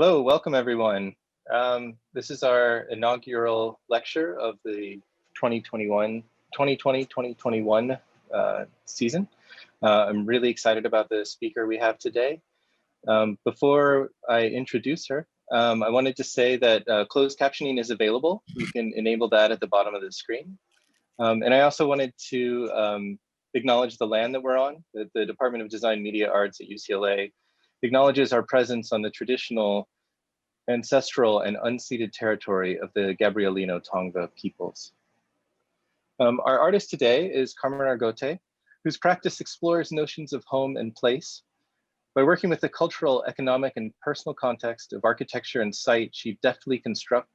Hello, welcome everyone. This is our inaugural lecture of the 2020-2021 season. I'm really excited about the speaker we have today. Before I introduce her, I wanted to say that closed captioning is available. You can enable that at the bottom of the screen. And I also wanted to acknowledge the land that we're on. The Department of Design Media Arts at UCLA acknowledges our presence on the traditional, ancestral, and unceded territory of the Gabrielino Tongva peoples. Our artist today is Carmen Argote, whose practice explores notions of home and place. By working with the cultural, economic, and personal context of architecture and site, she deftly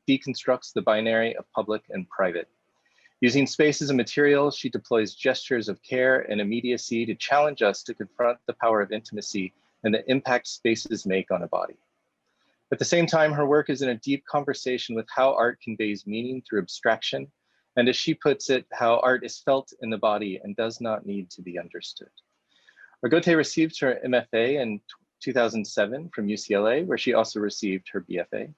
deconstructs the binary of public and private. Using space as a material, she deploys gestures of care and immediacy to challenge us to confront the power of intimacy and the impact spaces make on a body. At the same time, her work is in a deep conversation with how art conveys meaning through abstraction, and as she puts it, how art is felt in the body and does not need to be understood. Argote received her MFA in 2007 from UCLA, where she also received her BFA.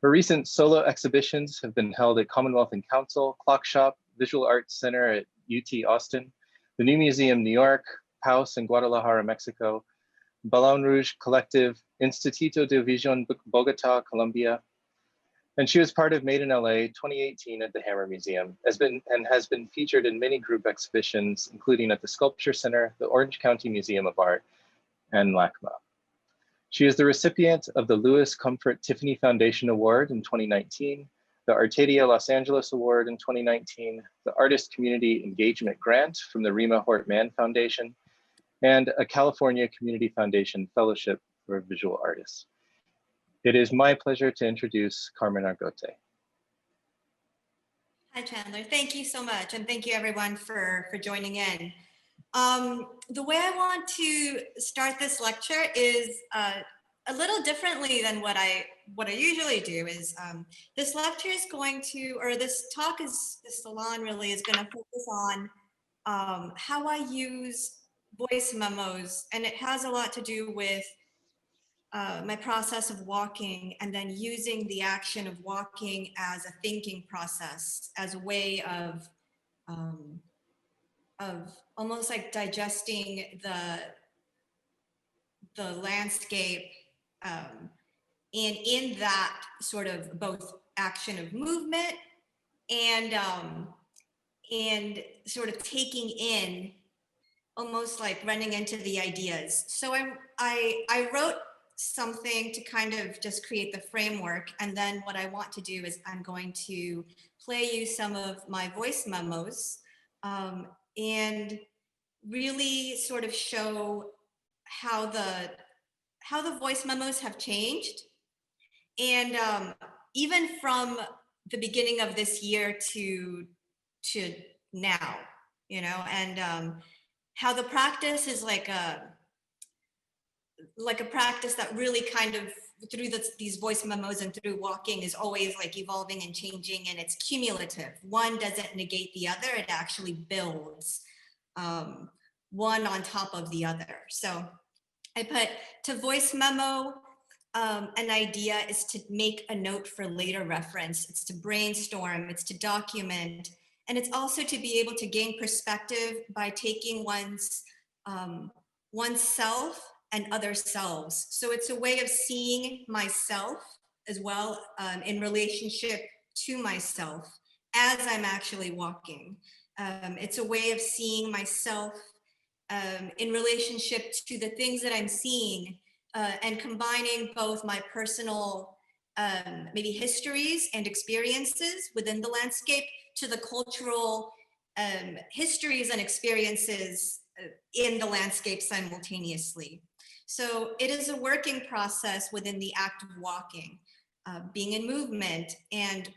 Her recent solo exhibitions have been held at Commonwealth and Council, Clock Shop, Visual Arts Center at UT Austin, the New Museum New York, House in Guadalajara, Mexico, Balón Rouge Collective, Instituto de Visión Bogotá, Colombia. And she was part of Made in LA 2018 at the Hammer Museum, has been featured in many group exhibitions, including at the Sculpture Center, the Orange County Museum of Art, and LACMA. She is the recipient of the Louis Comfort Tiffany Foundation Award in 2019, the Arcadia Los Angeles Award in 2019, the Artist Community Engagement Grant from the Rima Hort Mann Foundation, and a California Community Foundation Fellowship for Visual Artists. It is my pleasure to introduce Carmen Argote. Hi, Chandler. Thank you so much. And thank you everyone for joining in. The way I want to start this lecture is a little differently than what I usually do. Is this lecture is going to, or this talk is, this salon really is going to focus on how I use voice memos, and it has a lot to do with my process of walking, and then using the action of walking as a thinking process, as a way of almost like digesting the landscape, and in that sort of both action of movement and sort of taking in, almost like running into the ideas. So I wrote something to kind of just create the framework, and then what I want to do is I'm going to play you some of my voice memos, and really sort of show how the voice memos have changed, and even from the beginning of this year to now, you know, and how the practice is like a practice that really kind of through these voice memos and through walking is always like evolving and changing, and it's cumulative. One doesn't negate the other, it actually builds one on top of the other. So I put to voice memo, an idea is to make a note for later reference. It's to brainstorm, it's to document, and it's also to be able to gain perspective by taking oneself and other selves. So it's a way of seeing myself as well, in relationship to myself as I'm actually walking. It's a way of seeing myself in relationship to the things that I'm seeing, and combining both my personal maybe histories and experiences within the landscape to the cultural histories and experiences in the landscape simultaneously. So it is a working process within the act of walking, being in movement, and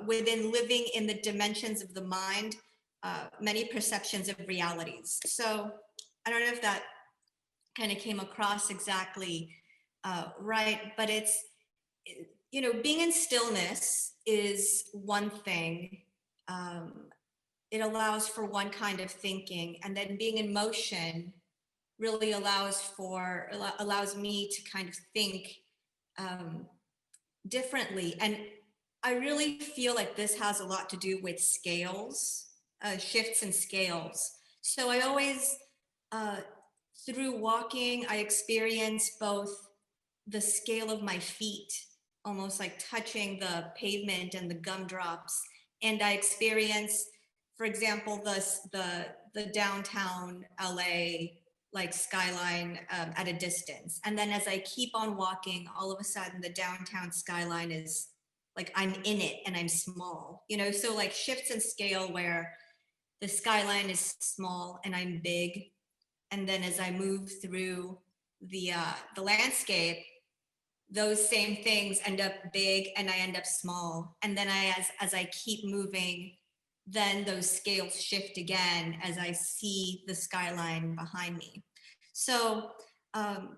within living in the dimensions of the mind, many perceptions of realities. So I don't know if that kind of came across exactly right, but it's, you know, being in stillness is one thing. It allows for one kind of thinking, and then being in motion really allows me to kind of think um, differently. And I really feel like this has a lot to do with scales, shifts and scales. So I always, uh, through walking, I experience both the scale of my feet, almost like touching the pavement and the gumdrops. And I experience, for example, the downtown LA like skyline at a distance. And then as I keep on walking, all of a sudden the downtown skyline is like I'm in it and I'm small, you know? So like shifts in scale where the skyline is small and I'm big. And then as I move through the landscape, those same things end up big and I end up small. And then as I keep moving, then those scales shift again as I see the skyline behind me. So um,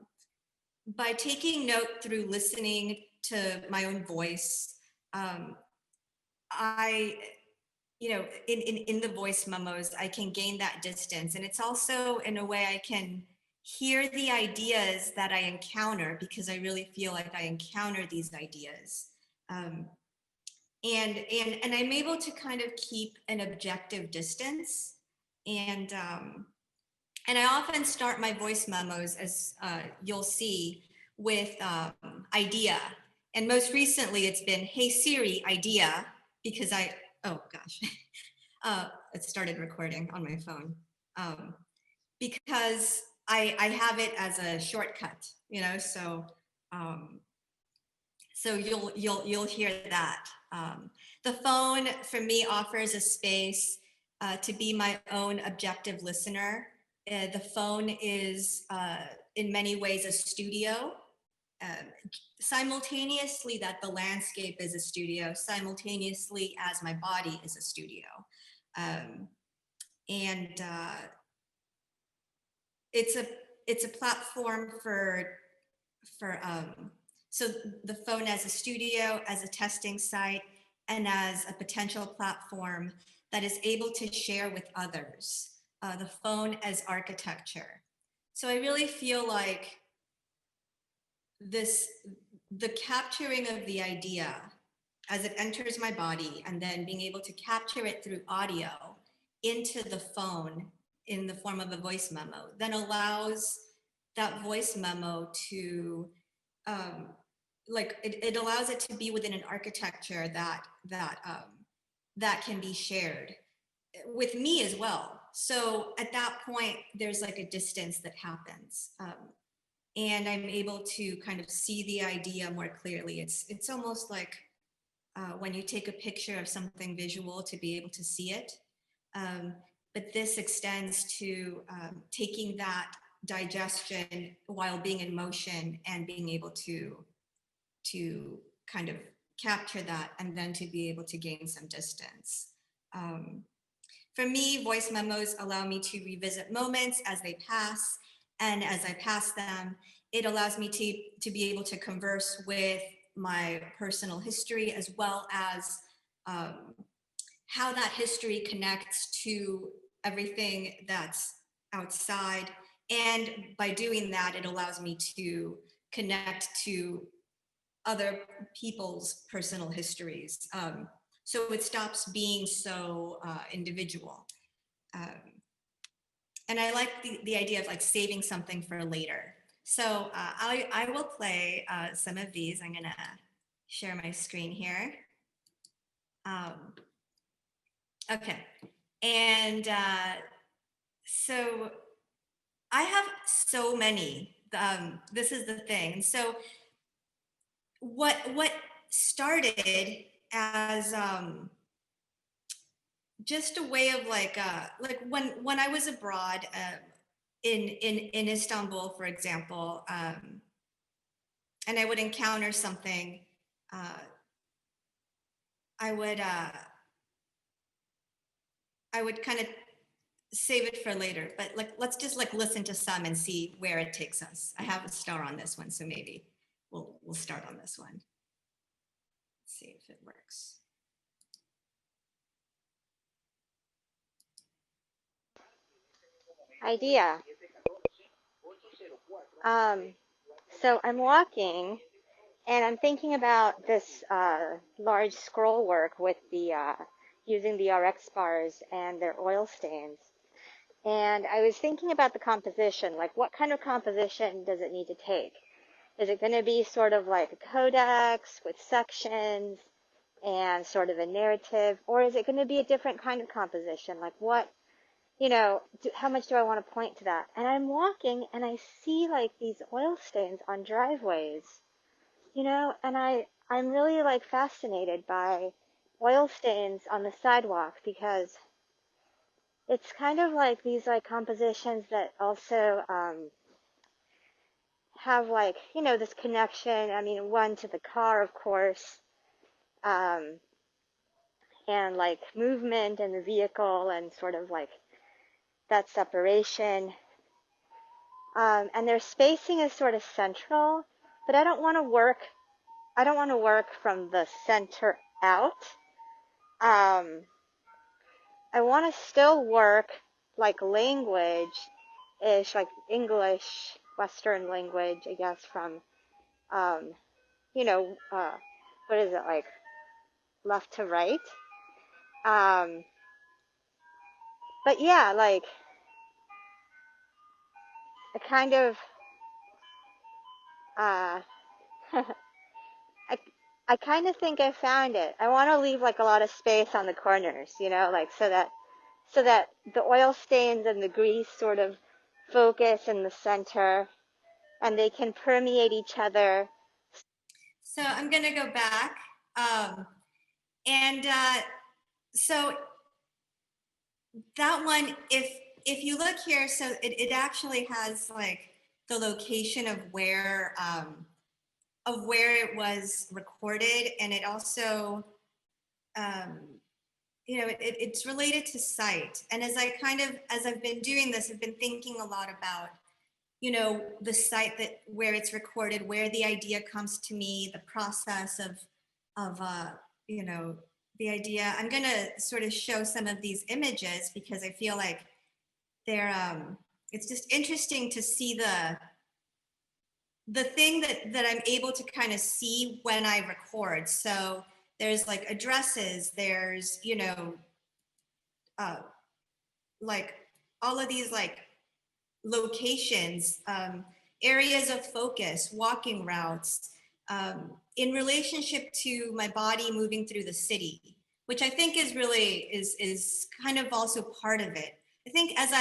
by taking note through listening to my own voice, um, I, you know, in the voice memos, I can gain that distance. And it's also in a way I can hear the ideas that I encounter because I really feel like I encounter these ideas. Um, and I'm able to kind of keep an objective distance. And I often start my voice memos, as you'll see, with idea. And most recently, it's been, hey Siri, idea, because oh gosh, it started recording on my phone. Because I have it as a shortcut, you know, um, so you'll hear that. The phone for me offers a space to be my own objective listener. The phone is in many ways a studio. Um, Simultaneously that the landscape is a studio, simultaneously as my body is a studio. Um, and it's a platform for so the phone as a studio, as a testing site, and as a potential platform that is able to share with others. The phone as architecture. So I really feel like the capturing of the idea as it enters my body and then being able to capture it through audio into the phone in the form of a voice memo then allows that voice memo to it allows it to be within an architecture that can be shared with me as well. So at that point there's like a distance that happens, and I'm able to kind of see the idea more clearly. It's almost like when you take a picture of something visual to be able to see it. Um, but this extends to taking that digestion while being in motion and being able to kind of capture that and then to be able to gain some distance. For me, voice memos allow me to revisit moments as they pass, and as I pass them, it allows me to be able to converse with my personal history as well as how that history connects to everything that's outside. And by doing that, it allows me to connect to other people's personal histories. So it stops being so individual. Um, and I like the idea of like saving something for later. So I will play some of these. I'm gonna share my screen here. Okay, and so I have so many. This is the thing. And so what started as just a way of like when I was abroad in Istanbul, for example, and I would encounter something, I would kind of save it for later. But like let's just like listen to some and see where it takes us. I have a star on this one, so maybe we'll start on this one. Let's see if it works. Idea. So I'm walking And I'm thinking about this large scroll work with the using the RX bars and their oil stains. And I was thinking about the composition, like what kind of composition does it need to take? Is it going to be sort of like a codex with sections and sort of a narrative, or is it going to be a different kind of composition? Like what, how much do I want to point to that? And I'm walking and I see like these oil stains on driveways, and I'm really like fascinated by oil stains on the sidewalk because it's kind of like these like compositions that also have like, this connection. I mean, one to the car, of course, and like movement and the vehicle and sort of like that separation. And their spacing is sort of central, but I don't want to work from the center out. I want to still work like language-ish, like English, Western language, I guess, from, what is it, like left to right? But yeah, like a kind of, uh, I, I kind of think I found it. I want to leave like a lot of space on the corners, like so that the oil stains and the grease sort of focus in the center and they can permeate each other. So I'm going to go back. And so that one, if you look here, so it actually has like the location of where it was recorded, and it also it's related to site. And as I've been doing this, I've been thinking a lot about the site where it's recorded, where the idea comes to me, the process of the idea. I'm going to sort of show some of these images because I feel like they're it's just interesting to see the thing that I'm able to kind of see when I record. So there's like addresses, there's like all of these like locations, areas of focus, walking routes, in relationship to my body moving through the city, which I think is really is kind of also part of it. I think as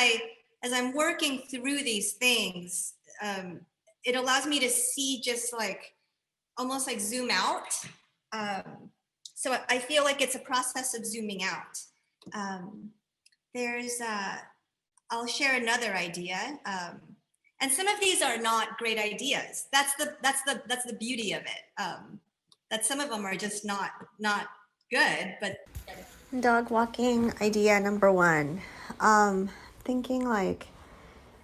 I'm working through these things, it allows me to see just like almost like zoom out. So I feel like it's a process of zooming out. There's I'll share another idea. And some of these are not great ideas. That's the beauty of it. That some of them are just not good. But Dog walking idea number one. Thinking like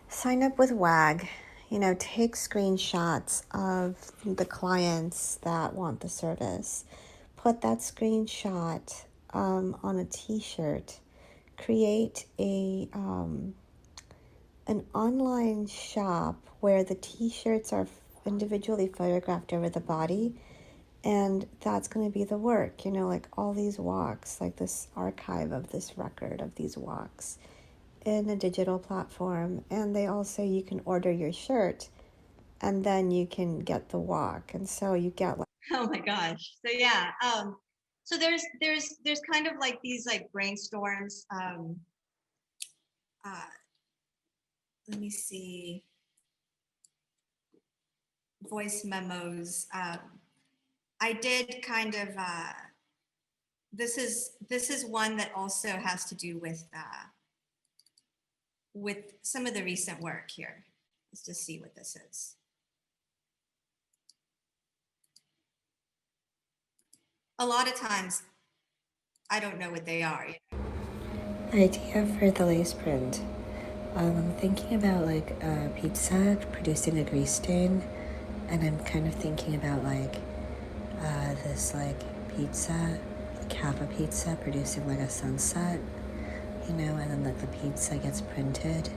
sign up with WAG. Take screenshots of the clients that want the service. Put that screenshot on a t-shirt. Create an online shop where the t-shirts are individually photographed over the body, and that's going to be the work, like all these walks, like this archive of this record of these walks in a digital platform. And they also, you can order your shirt and then you can get the walk, and so you get like, oh my gosh. So yeah, so there's kind of like these like brainstorms. Let me see. Voice memos. I did kind of. This is one that also has to do with some of the recent work here. Let's just see what this is. A lot of times, I don't know what they are. idea for the lace print. I'm thinking about like a pizza producing a grease stain, and I'm kind of thinking about like this like pizza, like half a pizza producing like a sunset, and then like the pizza gets printed,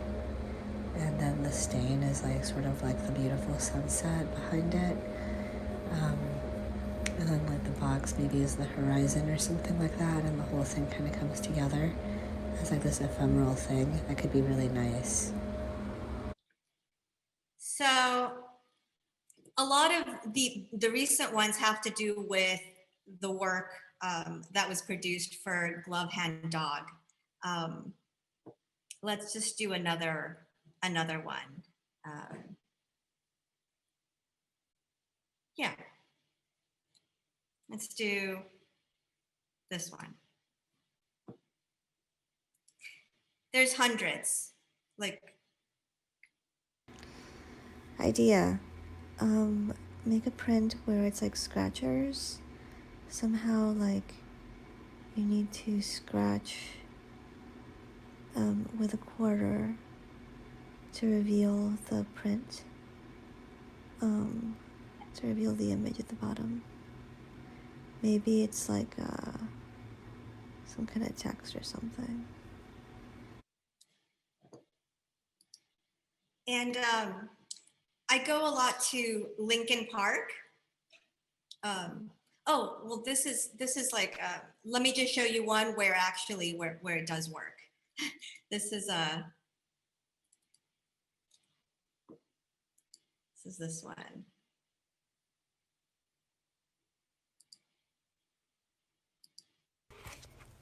and then the stain is like sort of like the beautiful sunset behind it. And then like the box maybe is the horizon or something like that, and the whole thing kind of comes together as like this ephemeral thing. That could be really nice. So a lot of the recent ones have to do with the work that was produced for Glove Hand Dog. Let's just do another one. Yeah, let's do this one. There's hundreds, like. Idea. Make a print where it's like scratchers. Somehow like you need to scratch with a quarter to reveal the print. To reveal the image at the bottom. Maybe it's like some kind of text or something. And I go a lot to Lincoln Park. Oh, well, this is like, let me just show you one where actually where it does work. This is this one.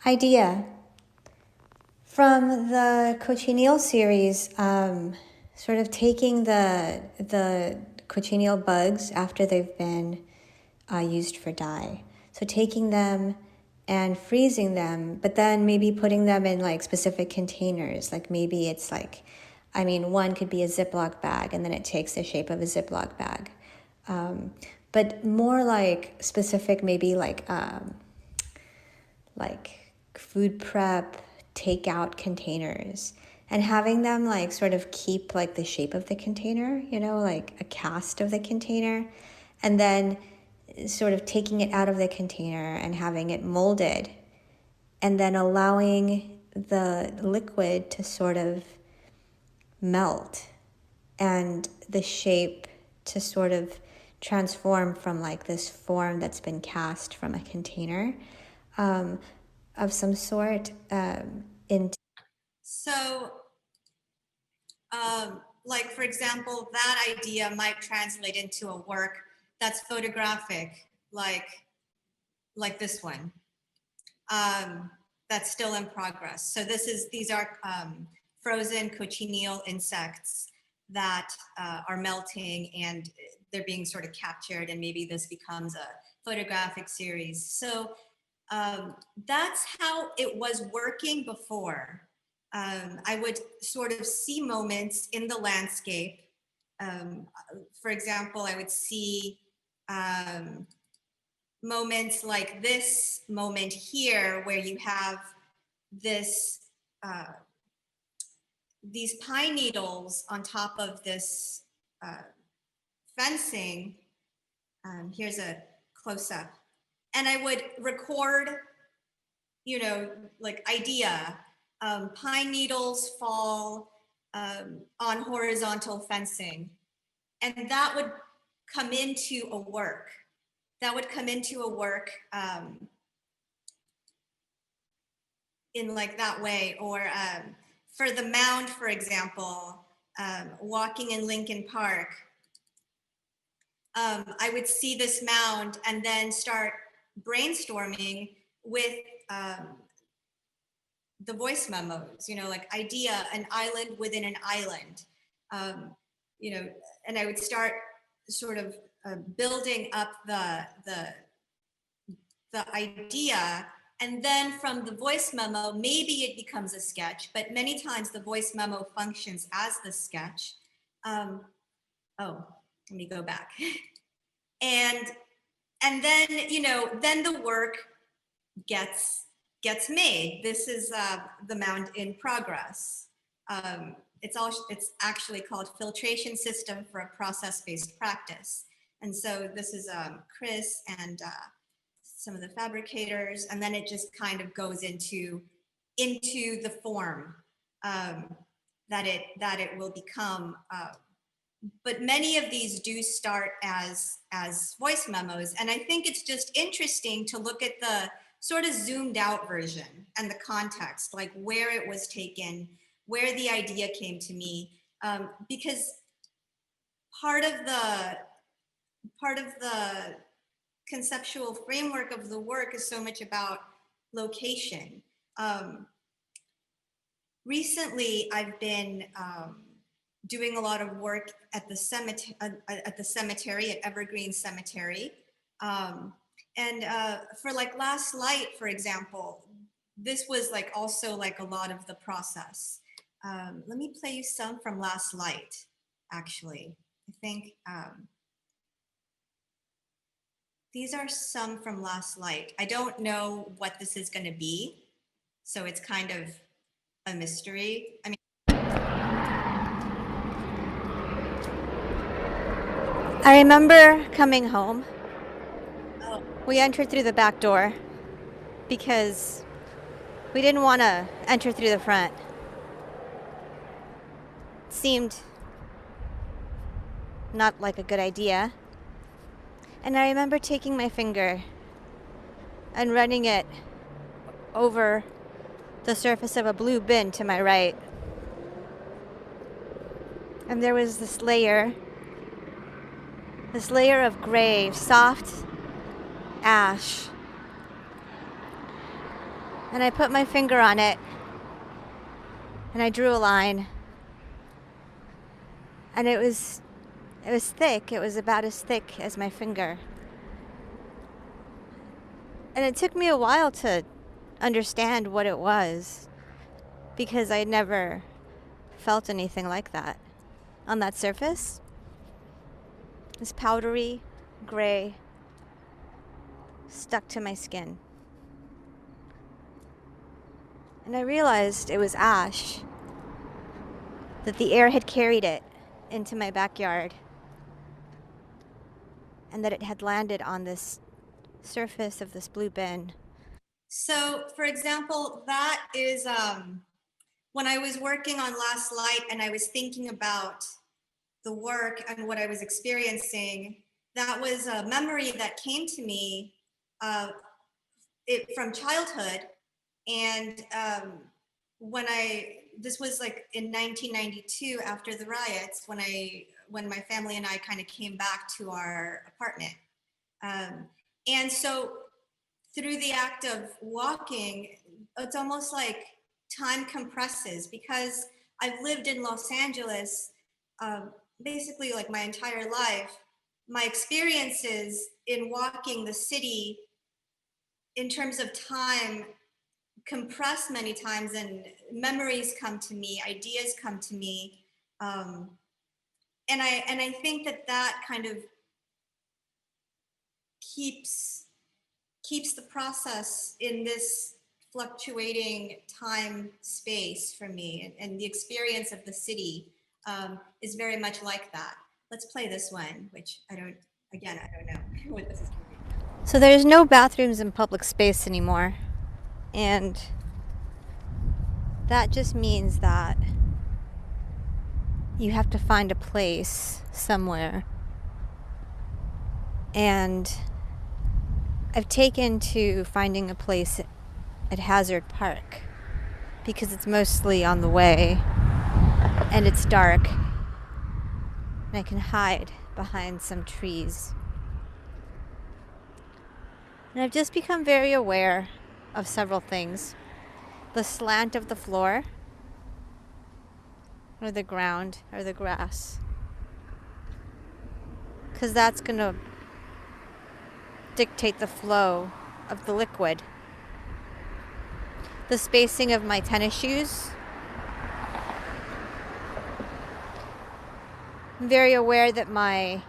Idea. From the cochineal series, sort of taking the cochineal bugs after they've been used for dye. So taking them and freezing them, but then maybe putting them in like specific containers. Like maybe it's like, I mean, one could be a Ziploc bag and then it takes the shape of a Ziploc bag. But more like specific, maybe like food prep, takeout containers, and having them like sort of keep like the shape of the container, you know, like a cast of the container, and then sort of taking it out of the container and having it molded, and then allowing the liquid to sort of melt and the shape to sort of transform from like this form that's been cast from a container of some sort into. So, like for example, that idea might translate into a work that's photographic, like this one. That's still in progress. So these are frozen cochineal insects that are melting and they're being sort of captured, and maybe this becomes a photographic series. So that's how it was working before. I would sort of see moments in the landscape. For example, I would see moments like this moment here, where you have this these pine needles on top of this fencing. Here's a close-up, and I would record, you know, like idea, pine needles fall on horizontal fencing, and that would come into a work. In like that way. Or for the mound, for example, walking in Lincoln Park, I would see this mound and then start brainstorming with the voice memos, you know, like idea, an island within an island, you know, and I would start sort of building up the idea. And then from the voice memo, maybe it becomes a sketch, but many times the voice memo functions as the sketch. Oh, let me go back. And then, you know, then the work gets made. This is the mound in progress. It's actually called Filtration System for a Process-Based Practice. And so this is Chris and some of the fabricators, and then it just kind of goes into the form that it will become but many of these do start as voice memos. And I think it's just interesting to look at the sort of zoomed out version and the context, like where it was taken, where the idea came to me, because part of the conceptual framework of the work is so much about location. Recently, I've been doing a lot of work at the cemetery at Evergreen Cemetery, and for like Last Light, for example, this was like also like a lot of the process. Let me play you some from Last Light. Actually, I think these are some from Last Light. I don't know what this is going to be, so it's kind of a mystery. I mean, I remember coming home. We entered through the back door because we didn't want to enter through the front. It seemed not like a good idea. And I remember taking my finger and running it over the surface of a blue bin to my right. And there was this layer of gray, soft ash. And I put my finger on it and I drew a line. And it was thick. It was about as thick as my finger. And it took me a while to understand what it was because I'd never felt anything like that on that surface. This powdery gray stuck to my skin. And I realized it was ash, that the air had carried it into my backyard, and that it had landed on this surface of this blue bin. so for example, that is when I was working on Last Light and I was thinking about the work and what I was experiencing, that was a memory that came to me from childhood. And this was like in 1992 after the riots, when my family and I kind of came back to our apartment. And so through the act of walking, it's almost like time compresses because I've lived in Los Angeles basically like my entire life. My experiences in walking the city in terms of time compress many times, and memories come to me, ideas come to me, and I think that kind of keeps the process in this fluctuating time space for me, and the experience of the city is very much like that. Let's play this one, which I don't know what this is going to be. So there's no bathrooms in public space anymore. And that just means that you have to find a place somewhere. And I've taken to finding a place at Hazard Park because it's mostly on the way and it's dark and I can hide behind some trees. And I've just become very aware of several things. The slant of the floor, or the ground, or the grass. Because that's going to dictate the flow of the liquid. The spacing of my tennis shoes. I'm very aware that my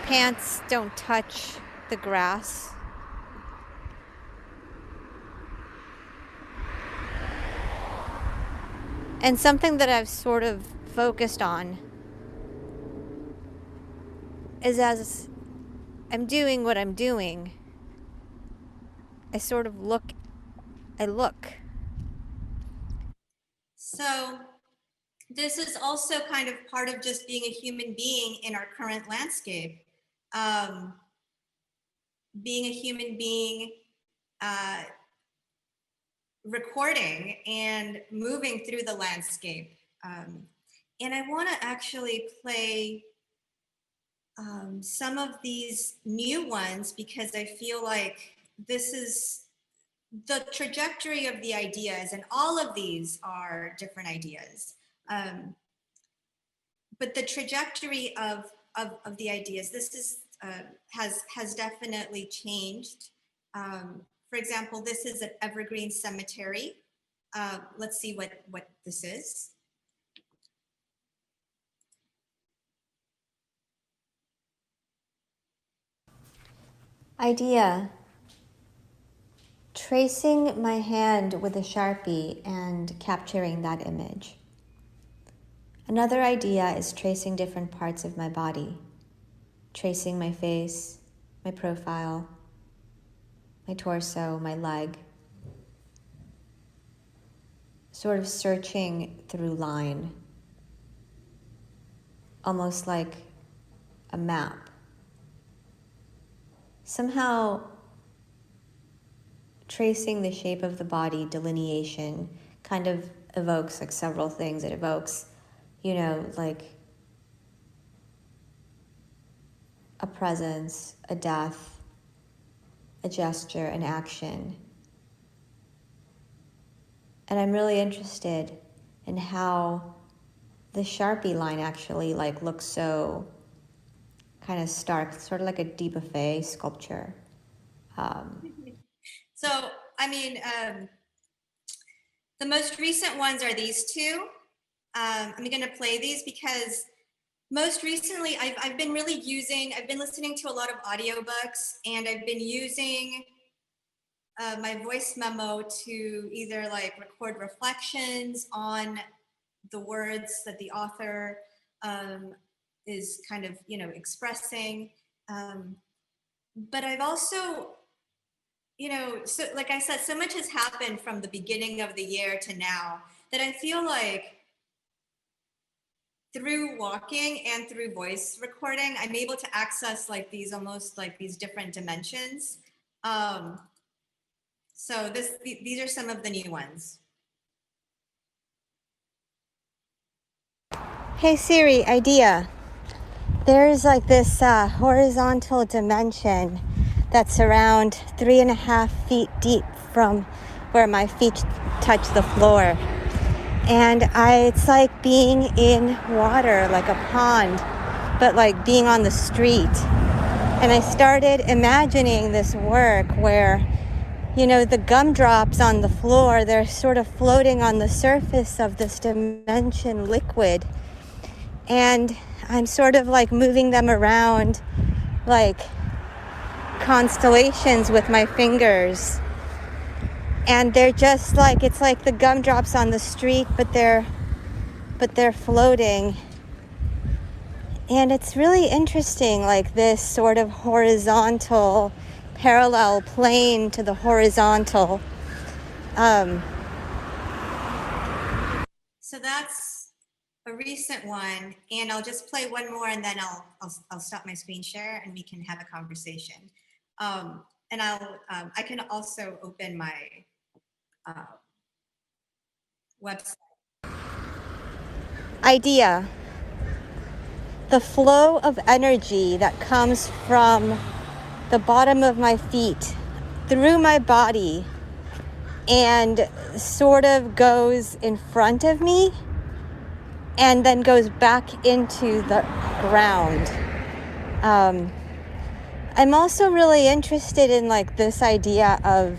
pants don't touch the grass. And something that I've sort of focused on is as I'm doing what I'm doing, I sort of look. So this is also kind of part of just being a human being in our current landscape. Being a human being, recording and moving through the landscape. And I want to actually play some of these new ones because I feel like this is the trajectory of the ideas, and all of these are different ideas. But the trajectory of the ideas, this is has definitely changed. For example, this is an evergreen cemetery. Let's see what this is. Idea. Tracing my hand with a Sharpie and capturing that image. Another idea is tracing different parts of my body. Tracing my face, my profile, my torso, my leg. Sort of searching through line. Almost like a map. Somehow tracing the shape of the body, delineation, kind of evokes like several things. It evokes, you know, like a presence, a death, a gesture, an action. And I'm really interested in how the Sharpie line actually like looks so kind of stark, sort of like a deep buffet sculpture. So, I mean, the most recent ones are these two. I'm going to play these because most recently I've been listening to a lot of audiobooks, and I've been using my voice memo to either like record reflections on the words that the author is kind of, you know, expressing. But I've also, you know, so like I said, so much has happened from the beginning of the year to now that I feel like through walking and through voice recording, I'm able to access like these almost like these different dimensions. So these are some of the new ones. Hey Siri, idea. There's like this horizontal dimension that's around 3.5 feet deep from where my feet touch the floor. And it's like being in water, like a pond, but like being on the street. And I started imagining this work where, you know, the gumdrops on the floor, they're sort of floating on the surface of this dimension liquid. And I'm sort of like moving them around like constellations with my fingers. And they're just like, it's like the gumdrops on the street, but they're floating. And it's really interesting, like this sort of horizontal, parallel plane to the horizontal. So that's a recent one, and I'll just play one more, and then I'll stop my screen share, and we can have a conversation. And I can also open my website. Idea. The flow of energy that comes from the bottom of my feet through my body and sort of goes in front of me and then goes back into the ground. I'm also really interested in like this idea of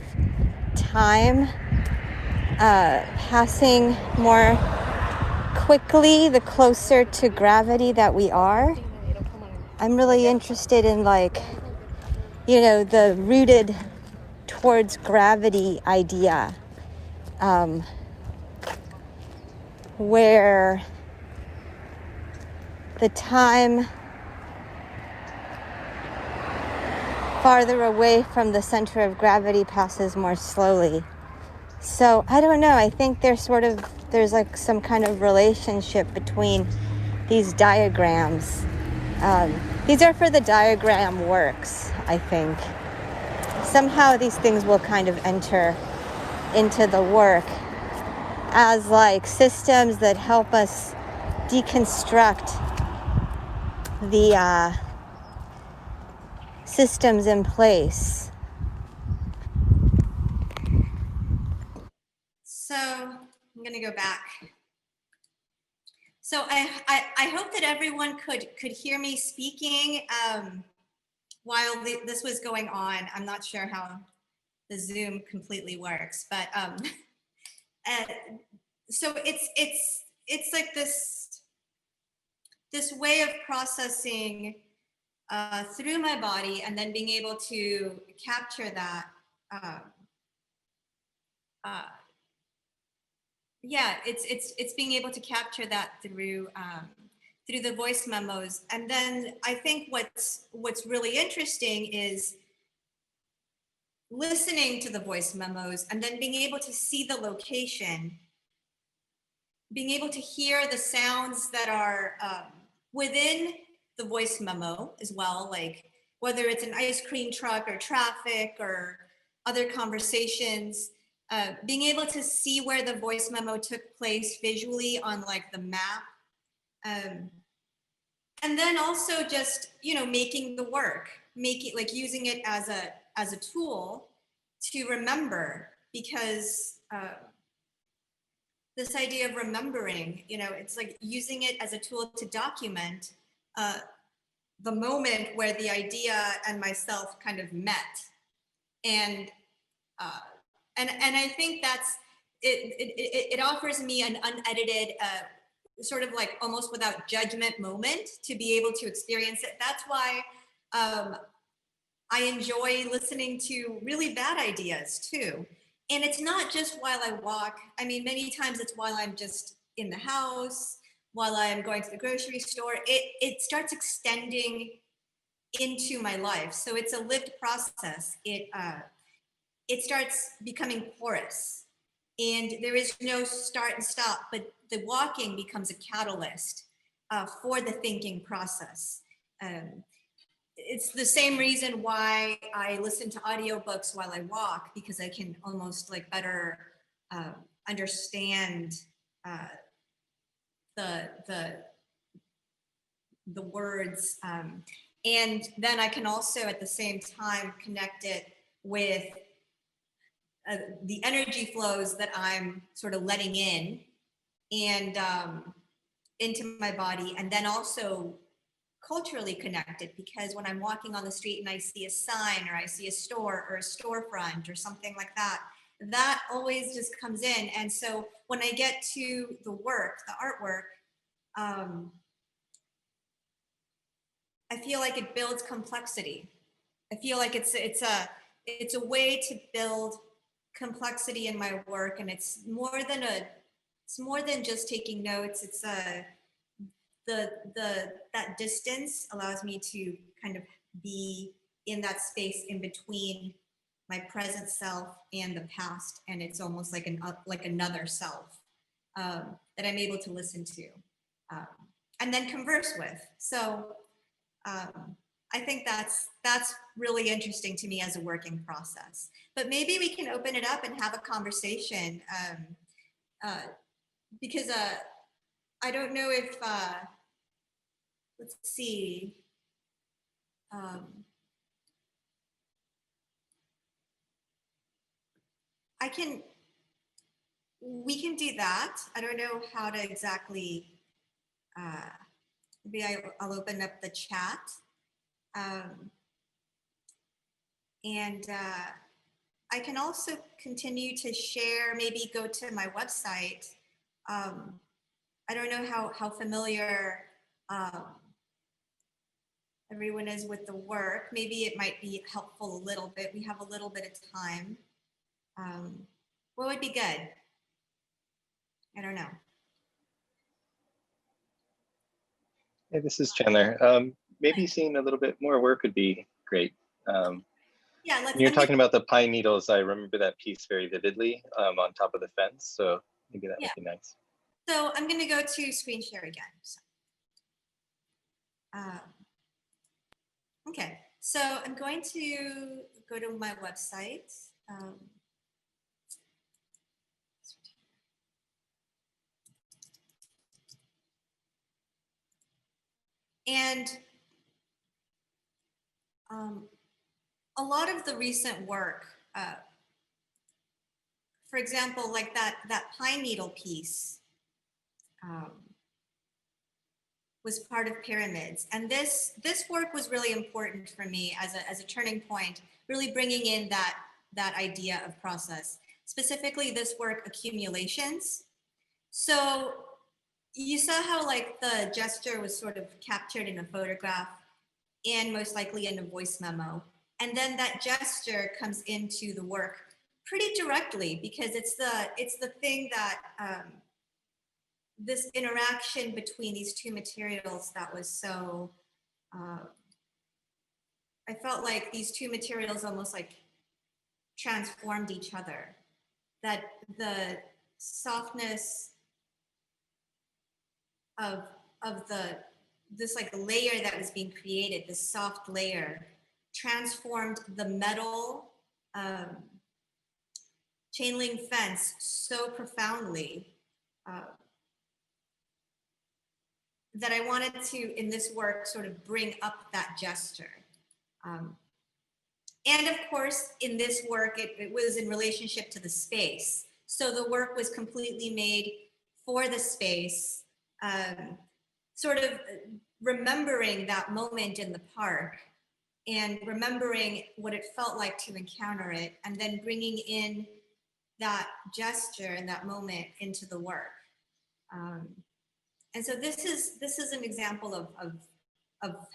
time passing more quickly the closer to gravity that we are. I'm really interested in like, you know, the rooted towards gravity idea, where the time farther away from the center of gravity passes more slowly. So I don't know, I think they're sort of there's like some kind of relationship between these diagrams. These are for the diagram works, I think. Somehow these things will kind of enter into the work as like systems that help us deconstruct the systems in place. So I'm going to go back. So I hope that everyone could hear me speaking while this was going on. I'm not sure how the Zoom completely works, but so it's like this way of processing through my body, and then being able to capture that. Yeah, it's being able to capture that through the voice memos. And then I think what's really interesting is listening to the voice memos and then being able to see the location, being able to hear the sounds that are within the voice memo as well, like whether it's an ice cream truck or traffic or other conversations. Being able to see where the voice memo took place visually on like the map. And then also just, making the work, using it as a tool to remember, because this idea of remembering, it's like using it as a tool to document the moment where the idea and myself kind of met. And I think that's it offers me an unedited sort of like almost without judgment moment to be able to experience it. That's why I enjoy listening to really bad ideas too. And it's not just while I walk. I mean, many times it's while I'm just in the house, while I'm going to the grocery store. It starts extending into my life. So it's a lived process. It starts becoming porous, and there is no start and stop, but the walking becomes a catalyst for the thinking process. It's the same reason why I listen to audiobooks while I walk, because I can almost like better understand the words, and then I can also at the same time connect it with the energy flows that I'm sort of letting in and into my body, and then also culturally connected, because when I'm walking on the street and I see a sign or I see a store or a storefront or something like that, that always just comes in. And so when I get to the work, the artwork, I feel like it builds complexity. I feel like it's a way to build complexity in my work, and it's more than just taking notes. It's that distance allows me to kind of be in that space in between my present self and the past, and it's almost like another self that I'm able to listen to and then converse with. So I think that's really interesting to me as a working process. But maybe we can open it up and have a conversation, because I don't know if, let's see. We can do that. I don't know how to exactly, maybe I'll open up the chat. And I can also continue to share, maybe go to my website. I don't know how familiar everyone is with the work. Maybe it might be helpful a little bit. We have a little bit of time. What would be good? I don't know. Hey, this is Chandler. Maybe seeing a little bit more work would be great. Yeah, you're talking about the pine needles. I remember that piece very vividly on top of the fence. So Maybe that would be nice. So I'm going to go to screen share again. So, okay, so I'm going to go to my website. And a lot of the recent work, for example, like that pine needle piece was part of pyramids. And this work was really important for me as a turning point, really bringing in that idea of process. Specifically, this work, accumulations. So you saw how like the gesture was sort of captured in a photograph and most likely in a voice memo. And then that gesture comes into the work pretty directly because it's the thing that this interaction between these two materials that was so, I felt like these two materials almost like transformed each other. That the softness of this like layer that was being created, this soft layer, transformed the metal chain link fence so profoundly that I wanted to, in this work, sort of bring up that gesture. And of course, in this work, it was in relationship to the space. So the work was completely made for the space, sort of remembering that moment in the park and remembering what it felt like to encounter it, and then bringing in that gesture and that moment into the work. And so this is an example of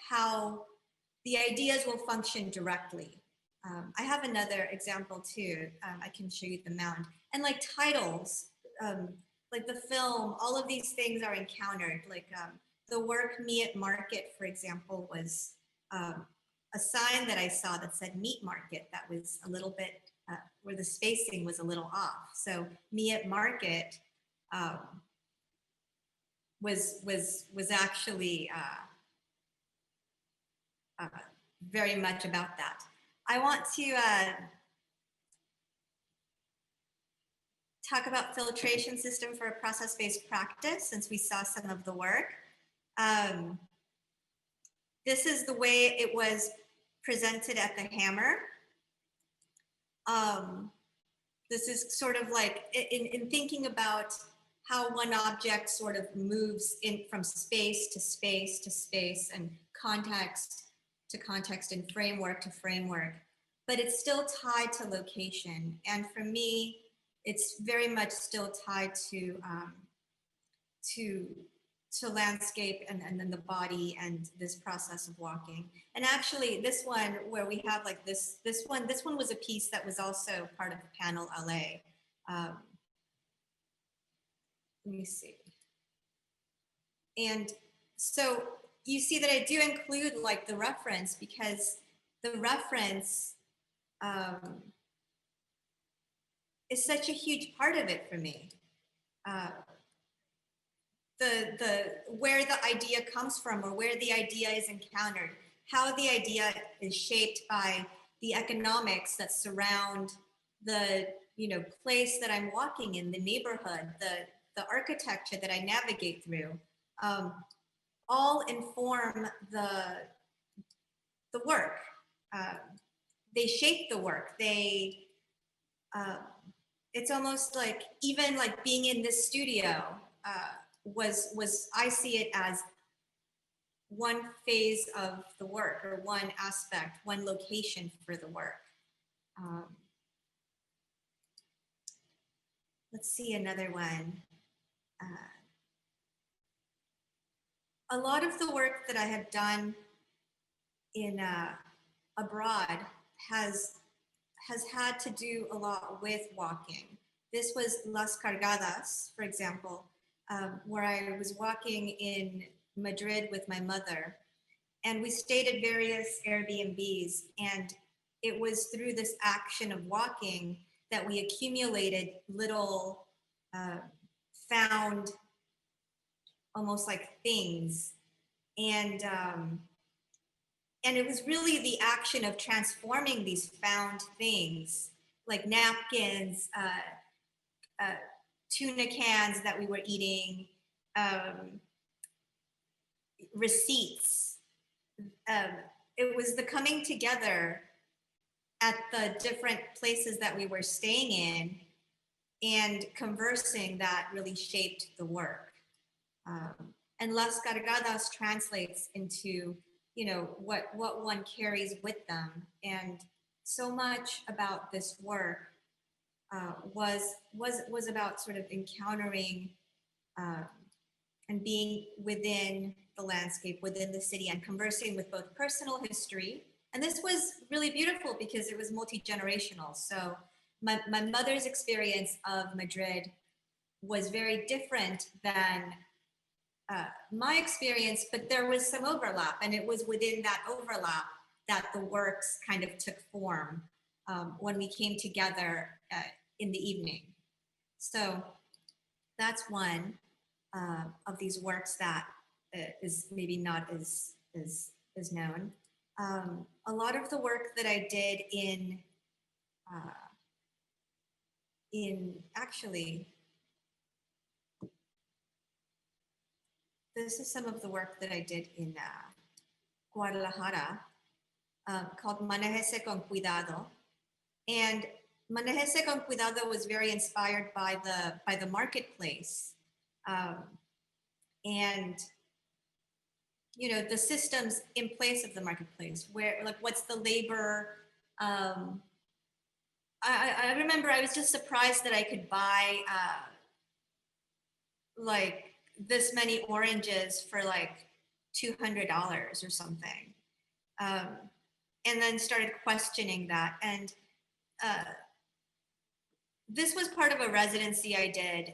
how the ideas will function directly. I have another example too. I can show you the mound. And like titles, like the film, all of these things are encountered. Like the work Me at Market, for example, was a sign that I saw that said Meat Market that was a little bit, where the spacing was a little off. So Me at Market was actually very much about that. I want to talk about filtration system for a process-based practice, since we saw some of the work. This is the way it was presented at the Hammer. This is sort of like in thinking about how one object sort of moves in from space to space to space and context to context and framework to framework, but it's still tied to location. And for me, it's very much still tied to landscape and then the body and this process of walking. And actually this one where we have like this one was a piece that was also part of the panel LA. Let me see. And so you see that I do include like the reference, because the reference is such a huge part of it for me. The where the idea comes from, or where the idea is encountered, how the idea is shaped by the economics that surround the place that I'm walking in, the neighborhood, the architecture that I navigate through, all inform the work. They shape the work. They it's almost like even like being in this studio was I see it as one phase of the work, or one aspect, one location for the work. Let's see another one. A lot of the work that I have done in abroad has had to do a lot with walking. This was Las Cargadas, for example, where I was walking in Madrid with my mother, and we stayed at various Airbnbs, and it was through this action of walking that we accumulated little found almost like things. And it was really the action of transforming these found things, like napkins, tuna cans that we were eating, receipts. It was the coming together at the different places that we were staying in and conversing that really shaped the work. And Las Cargadas translates into, you know, what one carries with them. And so much about this work was about sort of encountering and being within the landscape, within the city, and conversing with both personal history. And this was really beautiful because it was multi-generational. So my mother's experience of Madrid was very different than my experience, but there was some overlap, and it was within that overlap that the works kind of took form when we came together in the evening. So that's one of these works that is maybe not as known. A lot of the work that I did in actually, this is some of the work that I did in Guadalajara called Manéjese con Cuidado. And Manéjese con Cuidado was very inspired by the marketplace. And, you know, the systems in place of the marketplace, where, like, what's the labor? I remember I was just surprised that I could buy like this many oranges for like $200 or something. And then started questioning that. And this was part of a residency I did.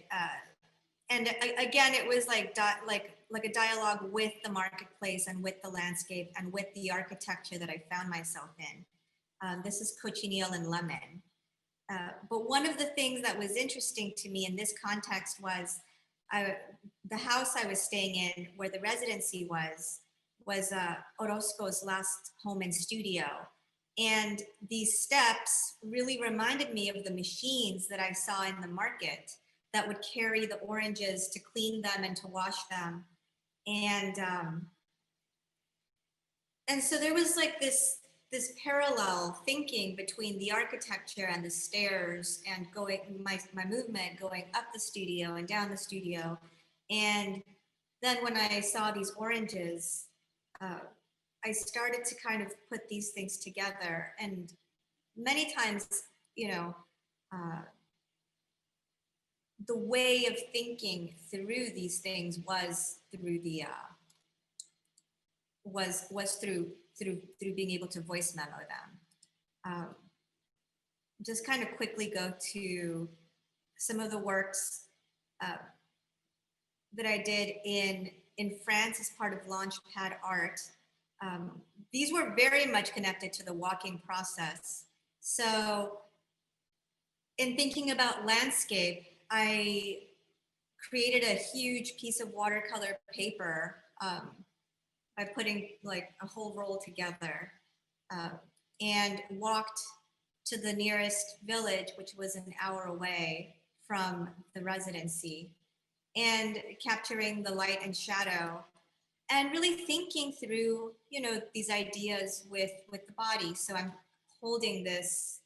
And again, it was like a dialogue with the marketplace and with the landscape and with the architecture that I found myself in. This is cochineal and lemon. But one of the things that was interesting to me in this context was the house I was staying in, where the residency was Orozco's last home and studio. And these steps really reminded me of the machines that I saw in the market that would carry the oranges to clean them and to wash them. And so there was like this parallel thinking between the architecture and the stairs and my movement going up the studio and down the studio. And then when I saw these oranges, I started to kind of put these things together. And many times, you know, the way of thinking through these things was through the was through being able to voice memo them. Just kind of quickly go to some of the works that I did in France as part of Launchpad Art. These were very much connected to the walking process. So in thinking about landscape, I created a huge piece of watercolor paper by putting like a whole roll together and walked to the nearest village, which was an hour away from the residency, and capturing the light and shadow and really thinking through, you know, these ideas with the body. So I'm holding this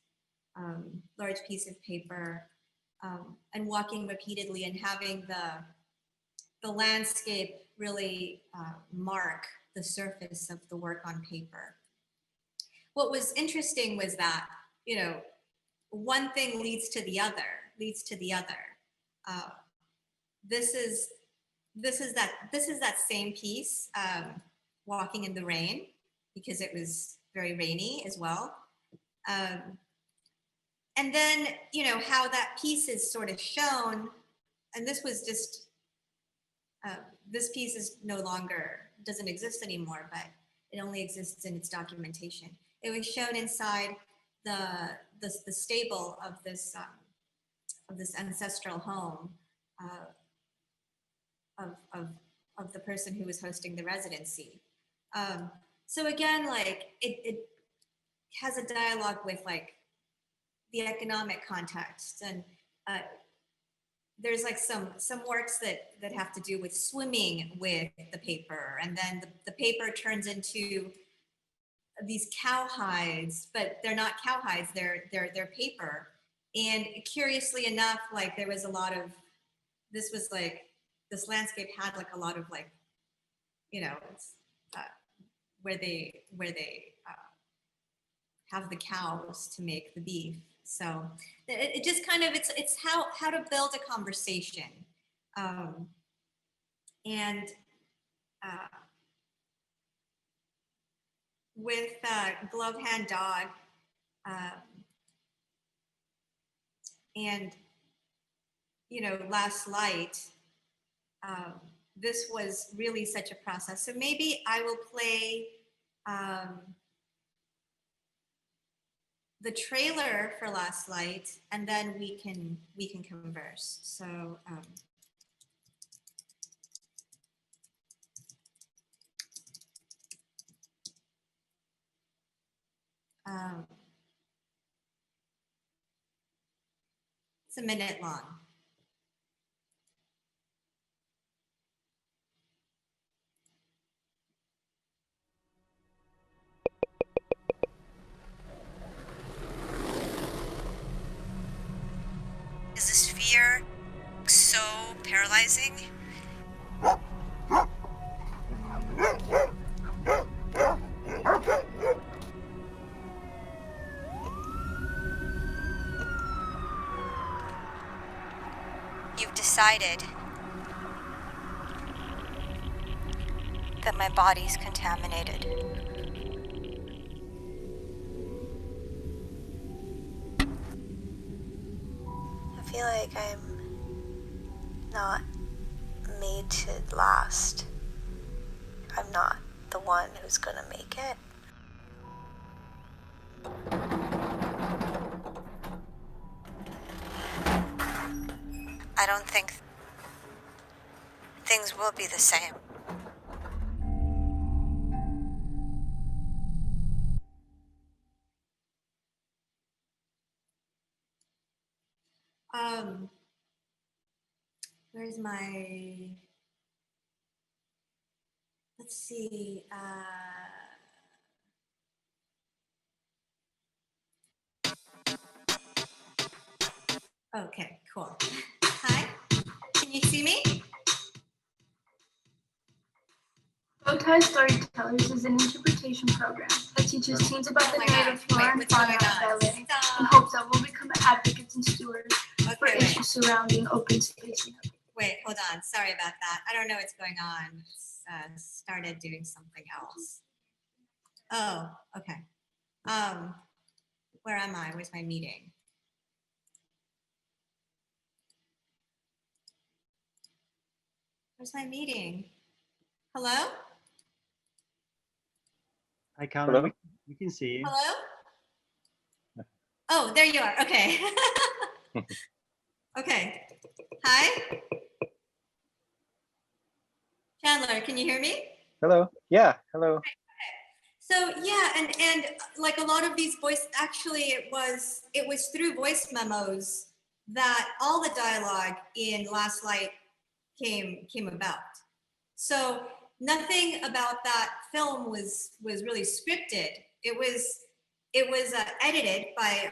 large piece of paper and walking repeatedly and having the landscape really mark the surface of the work on paper. What was interesting was that, you know, one thing leads to the other. This is that same piece, walking in the rain, because it was very rainy as well. And then, you know, how that piece is sort of shown, and this was just, this piece is no longer, doesn't exist anymore, but it only exists in its documentation. It was shown inside the stable of this ancestral home, of the person who was hosting the residency. So again, like it has a dialogue with like the economic context, and there's like some works that have to do with swimming with the paper, and then the paper turns into these cow hides, but they're not cow hides, they're paper. And curiously enough, like there was a lot of, this was like, this landscape had like a lot of like, you know, where they have the cows to make the beef. So it just kind of, it's how to build a conversation. And with Glove Hand Dog, and, you know, Last Light, this was really such a process. So maybe I will play the trailer for Last Light, and then we can converse. So it's a minute long. Is this fear so paralyzing? You've decided that my body's contaminated. I feel like I'm not made to last. I'm not the one who's gonna make it. I don't think things will be the same. Where's my, let's see, okay, cool. Hi, can you see me? Bowtie Storytellers is an interpretation program that teaches teens about the native flora and fauna of LA in hopes that we'll become advocates and stewards for issues surrounding open space. Wait, hold on. Sorry about that. I don't know what's going on. It's, started doing something else. Oh, okay. Where am I? Where's my meeting? Where's my meeting? Hello? Hi, Carmen. Hello? We can see you. Hello? Oh, there you are. Okay. Okay. Hi? Chandler, can you hear me? Hello. Yeah. Hello. So yeah, and like a lot of these voice, actually it was through voice memos that all the dialogue in Last Light came about. So nothing about that film was really scripted. It was edited by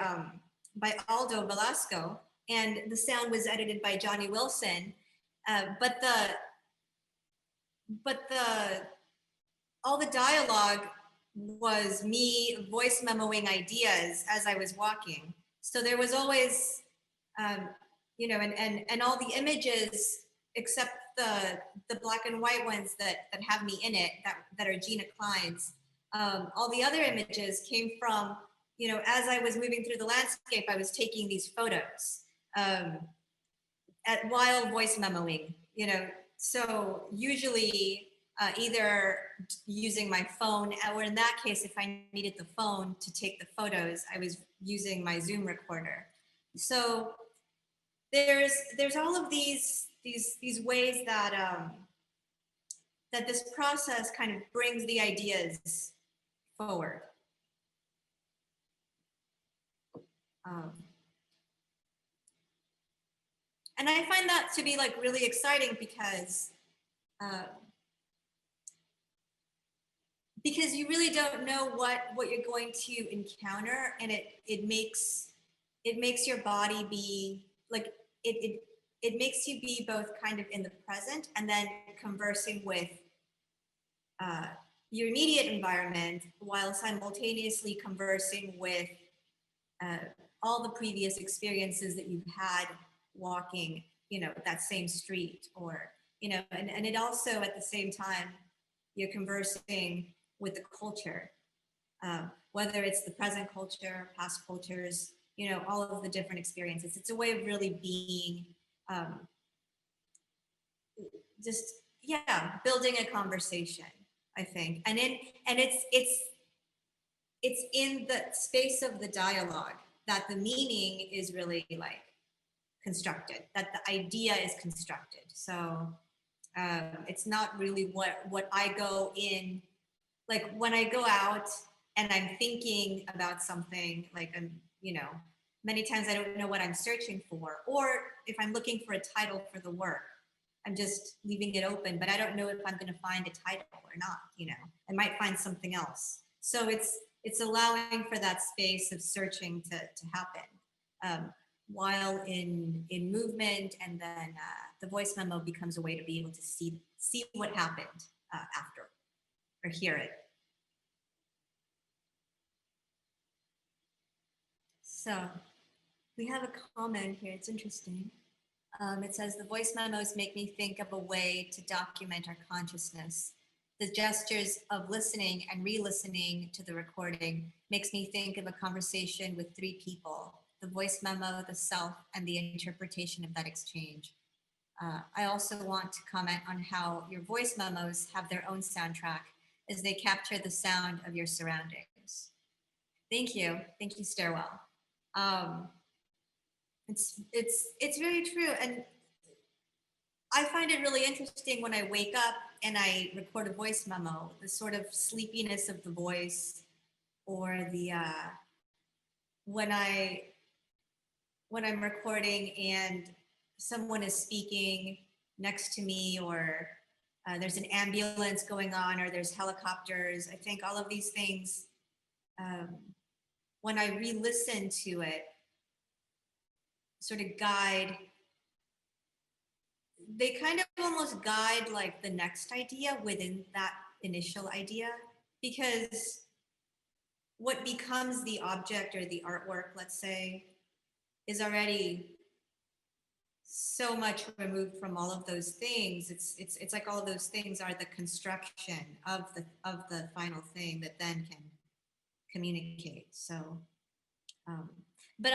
Aldo Velasco, and the sound was edited by Johnny Wilson. But all the dialogue was me voice memoing ideas as I was walking. So there was always, you know, and all the images except the black and white ones that have me in it, that are Gina Klein's. All the other images came from, you know, as I was moving through the landscape, I was taking these photos while voice memoing, you know. So usually either using my phone, or in that case, if I needed the phone to take the photos, I was using my Zoom recorder. So there's all of these these ways that that this process kind of brings the ideas forward. And I find that to be like really exciting because you really don't know what you're going to encounter, and it makes your body be like it makes you be both kind of in the present and then conversing with your immediate environment while simultaneously conversing with all the previous experiences that you've had walking, that same street, or, and it also at the same time, you're conversing with the culture, whether it's the present culture, past cultures, all of the different experiences. It's a way of really being building a conversation, I think. And it's in the space of the dialogue that the meaning is really like constructed, that the idea is constructed. So it's not really what I go in, like when I go out and I'm thinking about something, like many times I don't know what I'm searching for, or if I'm looking for a title for the work, I'm just leaving it open, but I don't know if I'm going to find a title or not. I might find something else. So it's allowing for that space of searching to happen while in movement, and then the voice memo becomes a way to be able to see what happened after, or hear it. So we have a comment here. It's interesting. It says, the voice memos make me think of a way to document our consciousness. The gestures of listening and re-listening to the recording makes me think of a conversation with 3 people, the voice memo, the self, and the interpretation of that exchange. I also want to comment on how your voice memos have their own soundtrack as they capture the sound of your surroundings. Thank you, Stairwell. It's very true, and I find it really interesting when I wake up and I record a voice memo, the sort of sleepiness of the voice, or the when I'm recording and someone is speaking next to me, or there's an ambulance going on, or there's helicopters. I think all of these things, when I re-listen to it, sort of they kind of almost guide like the next idea within that initial idea, because what becomes the object or the artwork, let's say, is already so much removed from all of those things. It's like all of those things are the construction of the final thing that then can communicate. So but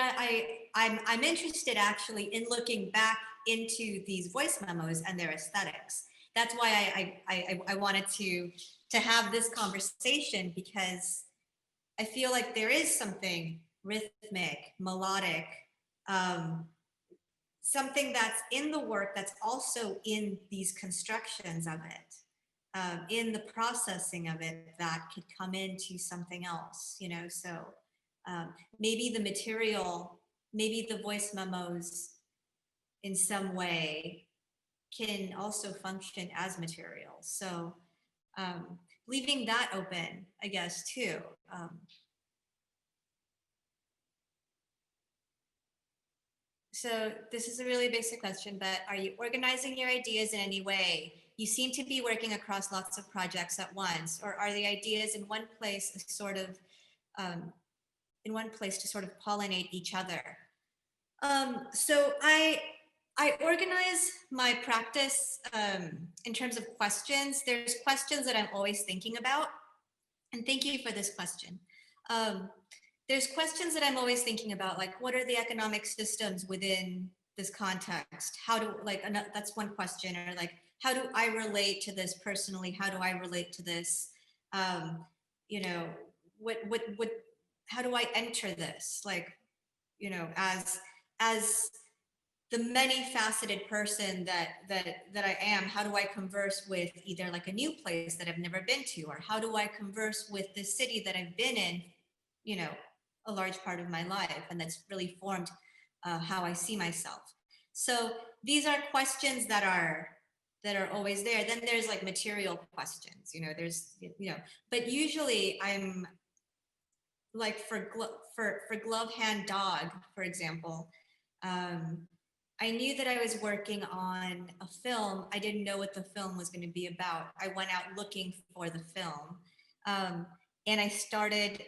I'm interested actually in looking back into these voice memos and their aesthetics. That's why I wanted to have this conversation, because I feel like there is something rhythmic, melodic, something that's in the work that's also in these constructions of it, in the processing of it, that could come into something else, so maybe the material, maybe the voice memos in some way can also function as material. So leaving that open, I guess, too. So this is a really basic question, but are you organizing your ideas in any way? You seem to be working across lots of projects at once, or are the ideas in one place to sort of pollinate each other? So I organize my practice in terms of questions. There's questions that I'm always thinking about, and thank you for this question. There's questions that I'm always thinking about, like, what are the economic systems within this context? How do, like, that's one question, or like, how do I relate to this personally? How do I relate to this? How do I enter this? Like, as the many faceted person that I am. How do I converse with either like a new place that I've never been to, or how do I converse with the city that I've been in, you know, a large part of my life, and that's really formed how I see myself. So these are questions that are always there. Then there's like material questions, you know, there's, you know, but usually I'm like for glove hand dog, for example, I knew that I was working on a film. I didn't know what the film was going to be about. I went out looking for the film, and I started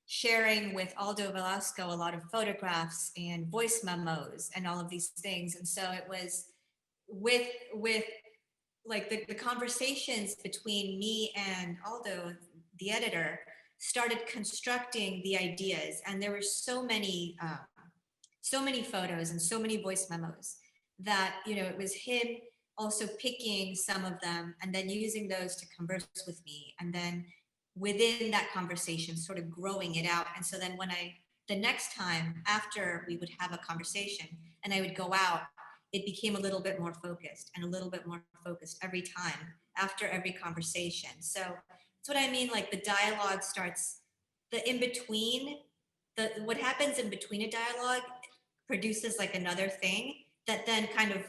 sharing with Aldo Velasco a lot of photographs and voice memos and all of these things. And so it was with like the conversations between me and Aldo, the editor, started constructing the ideas. And there were so many photos and so many voice memos that, you know, it was him also picking some of them and then using those to converse with me. And then within that conversation, sort of growing it out. And so then the next time after we would have a conversation and I would go out, it became a little bit more focused and a little bit more focused every time after every conversation. So that's what I mean. Like the dialogue starts, the in-between, what happens in between a dialogue produces like another thing that then kind of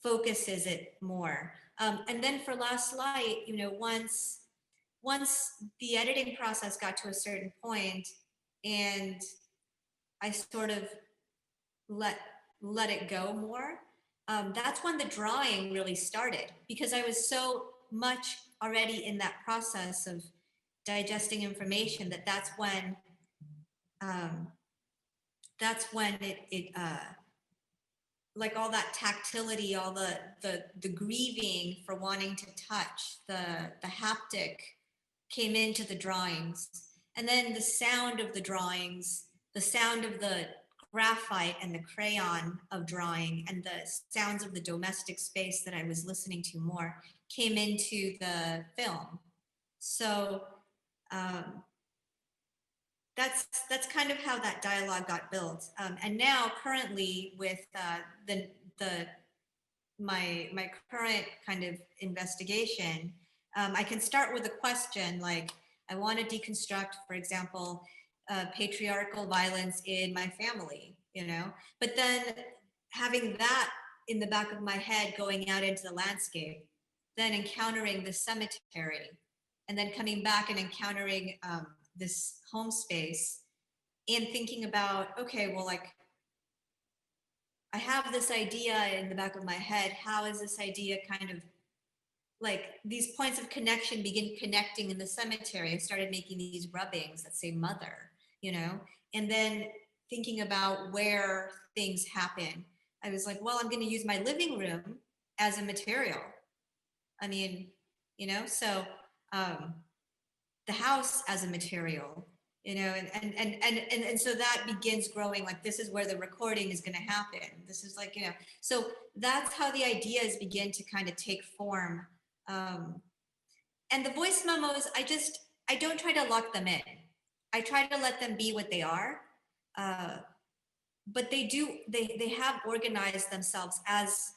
focuses it more. And then for Last Light, you know, once the editing process got to a certain point and I sort of let it go more, that's when the drawing really started, because I was so much already in that process of digesting information that's when it like all that tactility, all the grieving for wanting to touch, the haptic came into the drawings. And then the sound of the drawings, the sound of the graphite and the crayon of drawing, and the sounds of the domestic space that I was listening to more came into the film. So that's kind of how that dialogue got built. And now currently with my current kind of investigation, I can start with a question like, I want to deconstruct, for example, patriarchal violence in my family, you know, but then having that in the back of my head, going out into the landscape, then encountering the cemetery, and then coming back and encountering this home space, and thinking about, okay, well, like I have this idea in the back of my head. How is this idea kind of like these points of connection begin connecting in the cemetery? I started making these rubbings that say mother, you know, and then thinking about where things happen. I was like, well, I'm going to use my living room as a material. I mean, you know, so the house as a material, you know, and so that begins growing, like this is where the recording is going to happen. This is like, you know, so that's how the ideas begin to kind of take form. And the voice memos, I don't try to lock them in. I try to let them be what they are. But they have organized themselves as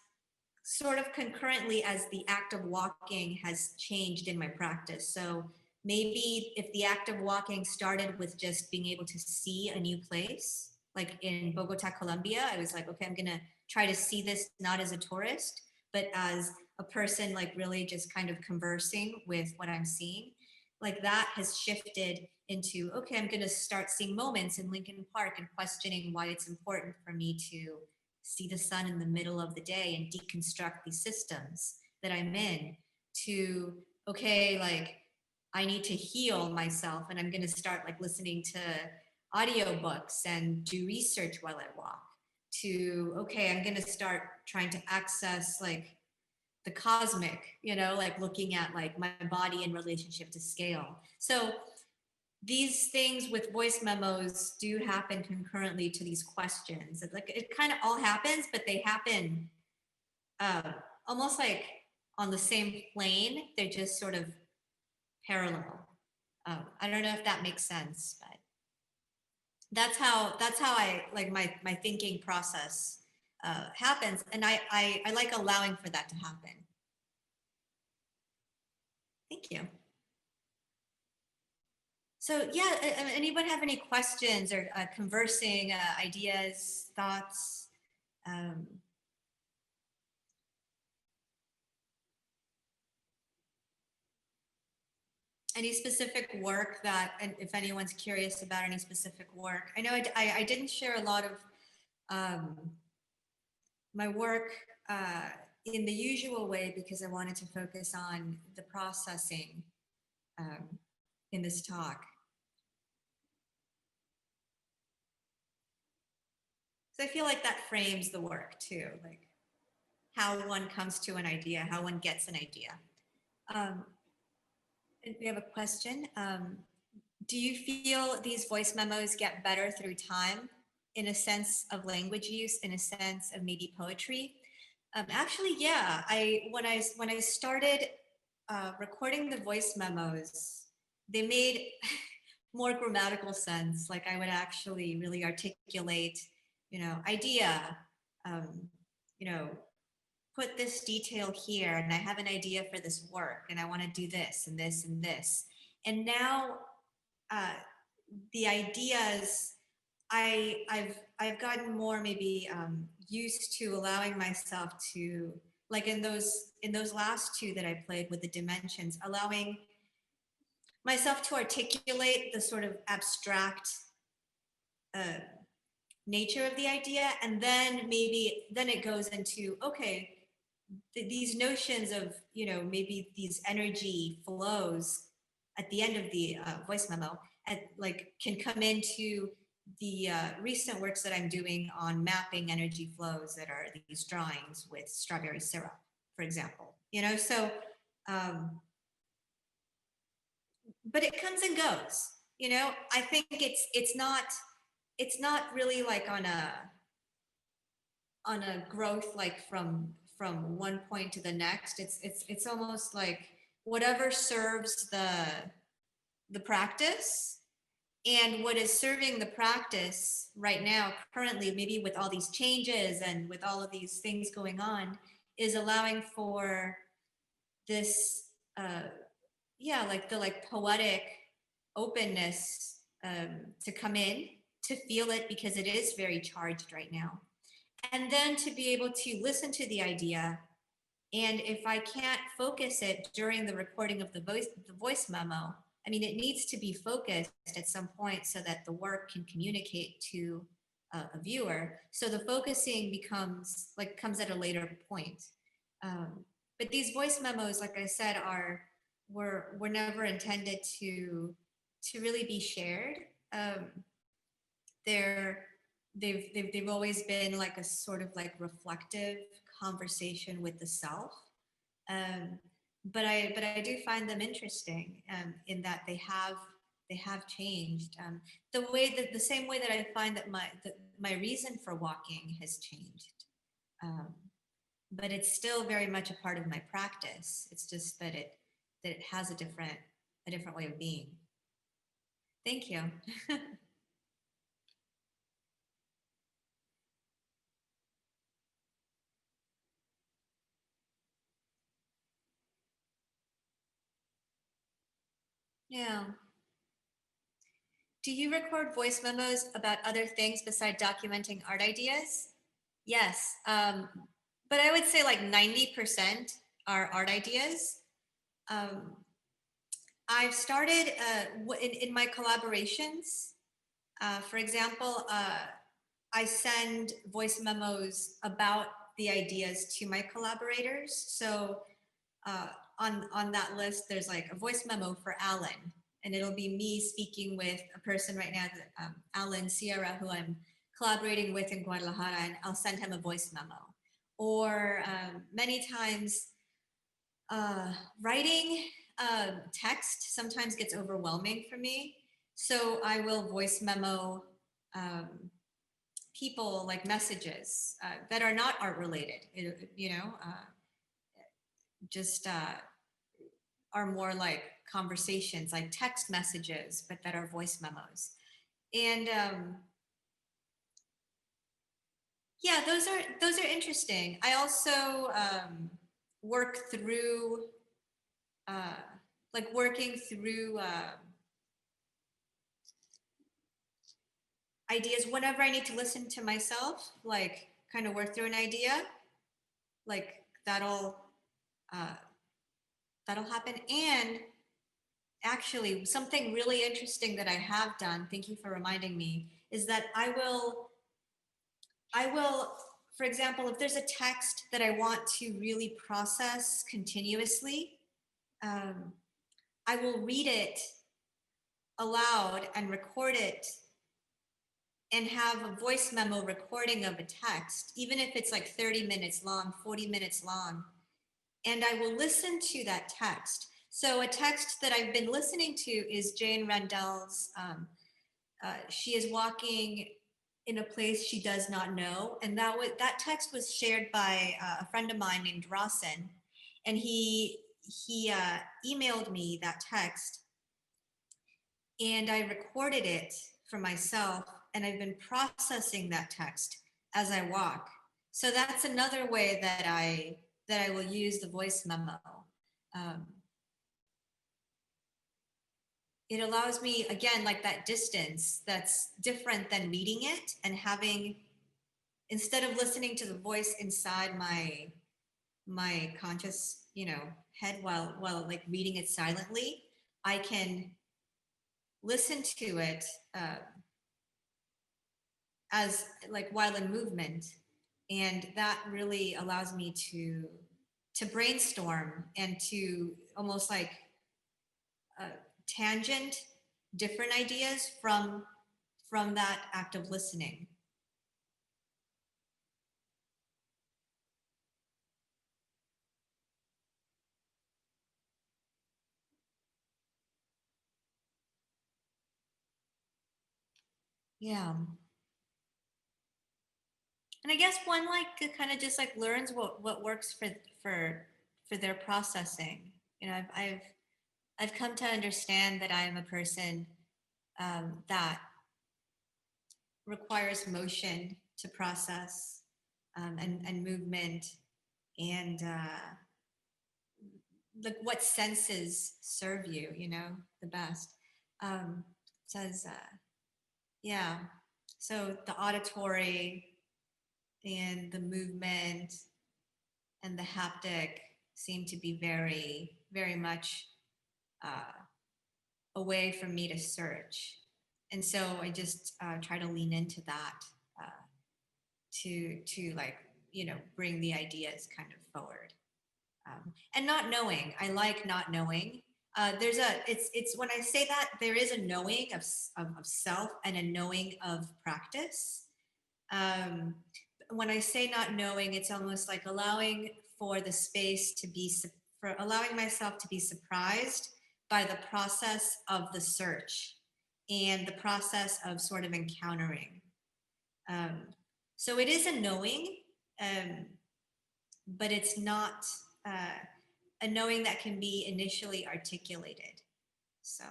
sort of concurrently as the act of walking has changed in my practice. So maybe if the act of walking started with just being able to see a new place, like in Bogota, Colombia, I was like, okay, I'm gonna try to see this not as a tourist, but as a person like really just kind of conversing with what I'm seeing. Like that has shifted into, okay, I'm gonna start seeing moments in Lincoln Park and questioning why it's important for me to see the sun in the middle of the day and deconstruct these systems that I'm in, to, okay, like I need to heal myself and I'm going to start like listening to audiobooks and do research while I walk, to, okay, I'm going to start trying to access like the cosmic, you know, like looking at like my body in relationship to scale. So these things with voice memos do happen concurrently to these questions. It's like it kind of all happens, but they happen almost like on the same plane. They're just sort of parallel. I don't know if that makes sense, but that's how I like my thinking process happens, and I like allowing for that to happen. Thank you. So yeah, anyone have any questions or conversing ideas, thoughts? Any specific work that, and if anyone's curious about any specific work, I know I didn't share a lot of my work in the usual way because I wanted to focus on the processing in this talk. So I feel like that frames the work too, like how one comes to an idea, how one gets an idea. And we have a question. Do you feel these voice memos get better through time in a sense of language use, in a sense of maybe poetry? Actually, yeah. When I started recording the voice memos, they made more grammatical sense. Like I would actually really articulate, idea, put this detail here, and I have an idea for this work, and I want to do this and this and this. And now the ideas, I've gotten more maybe used to allowing myself to, like in those last two that I played with the dimensions, allowing myself to articulate the sort of abstract nature of the idea, and then it goes into, okay, these notions of maybe these energy flows at the end of the voice memo can come into the recent works that I'm doing on mapping energy flows, that are these drawings with strawberry syrup, for example. So but it comes and goes. I think it's not really like on a growth like from one point to the next. It's almost like whatever serves the practice, and what is serving the practice right now currently, maybe with all these changes and with all of these things going on, is allowing for this like the poetic openness to come in, to feel it, because it is very charged right now. And then to be able to listen to the idea. And if I can't focus it during the recording of the voice memo, I mean, it needs to be focused at some point so that the work can communicate to a viewer. So the focusing comes at a later point. But these voice memos, like I said, were never intended to really be shared. They've always been like a sort of like reflective conversation with the self. But I do find them interesting in that they have changed. The same way that I find that my reason for walking has changed. But it's still very much a part of my practice. It's just that it has a different way of being. Thank you. Yeah. Do you record voice memos about other things besides documenting art ideas? Yes. But I would say like 90% are art ideas. I've started in my collaborations. For example, I send voice memos about the ideas to my collaborators. So on that list, there's like a voice memo for Alan, and it'll be me speaking with a person right now, Alan Sierra, who I'm collaborating with in Guadalajara, and I'll send him a voice memo. Or many times, writing text sometimes gets overwhelming for me. So I will voice memo people, like messages that are not art related, just are more like conversations, like text messages, but that are voice memos. And yeah, those are interesting. I also work through like working through ideas whenever I need to listen to myself, like kind of work through an idea, like that'll happen. And actually, something really interesting that I have done, thank you for reminding me, is that I will, for example, if there's a text that I want to really process continuously, I will read it aloud and record it and have a voice memo recording of a text, even if it's like 30 minutes long, 40 minutes long. And I will listen to that text. So a text that I've been listening to is Jane Rendell's, she is walking in a place she does not know. And that text was shared by a friend of mine named Rawson. And he emailed me that text, and I recorded it for myself, and I've been processing that text as I walk. So that's another way that I will use the voice memo. It allows me, again, like that distance that's different than reading it, and having, instead of listening to the voice inside my conscious, head while like reading it silently, I can listen to it as like while in movement, and that really allows me to brainstorm and to almost like tangent different ideas from that act of listening. Yeah. And I guess one like kind of just like learns what works for their processing. I've come to understand that I am a person that requires motion to process, and movement, and like what senses serve you, the best. Says, yeah. So the auditory and the movement and the haptic seem to be very, very much a way for me to search. And so I just try to lean into that to like, bring the ideas kind of forward. And not knowing, I like not knowing. It's when I say that, there is a knowing of self and a knowing of practice. When I say not knowing, it's almost like allowing for the space to be, for allowing myself to be surprised by the process of the search and the process of sort of encountering. So it is a knowing, but it's not a knowing that can be initially articulated. So,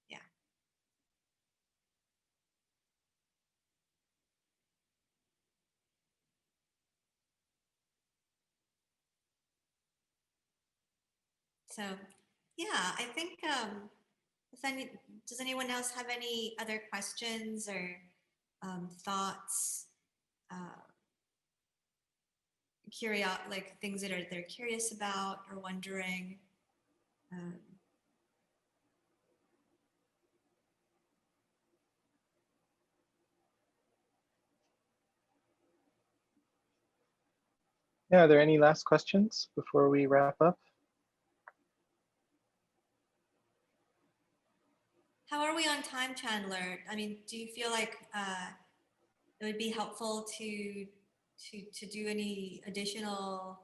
yeah. So, yeah, I think, does anyone else have any other questions or thoughts, like things that they're curious about or wondering? Yeah, are there any last questions before we wrap up? How are we on time, Chandler? I mean, do you feel like it would be helpful to do any additional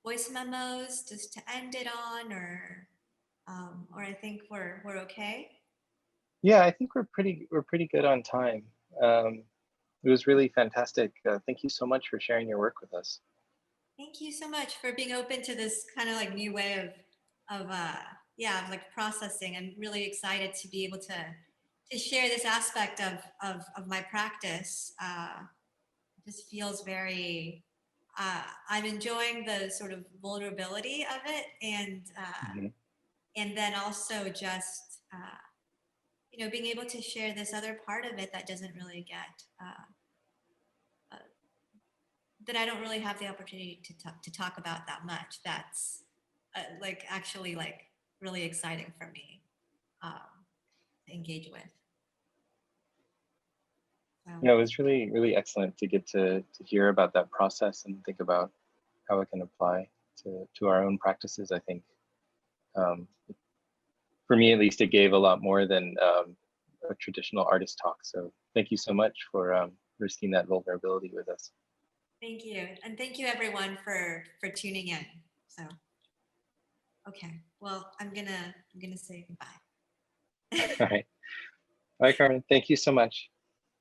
voice memos just to end it on, or I think we're okay? Yeah, I think we're pretty good on time. It was really fantastic. Thank you so much for sharing your work with us. Thank you so much for being open to this kind of like new way of like processing. I'm really excited to be able to to share this aspect of my practice. Just feels very, I'm enjoying the sort of vulnerability of it, and then also just, being able to share this other part of it that doesn't really get, that I don't really have the opportunity to talk about that much. That's actually really exciting for me to engage with. So. Yeah, it was really, really excellent to get to hear about that process and think about how it can apply to our own practices. I think for me, at least, it gave a lot more than a traditional artist talk. So thank you so much for risking that vulnerability with us. Thank you. And thank you everyone for tuning in. So, okay. Well, I'm gonna say goodbye. All right. All right, Carmen. Thank you so much.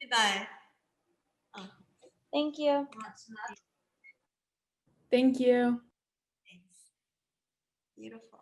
Goodbye. Oh. Thank you. Thank you. Thanks. Beautiful.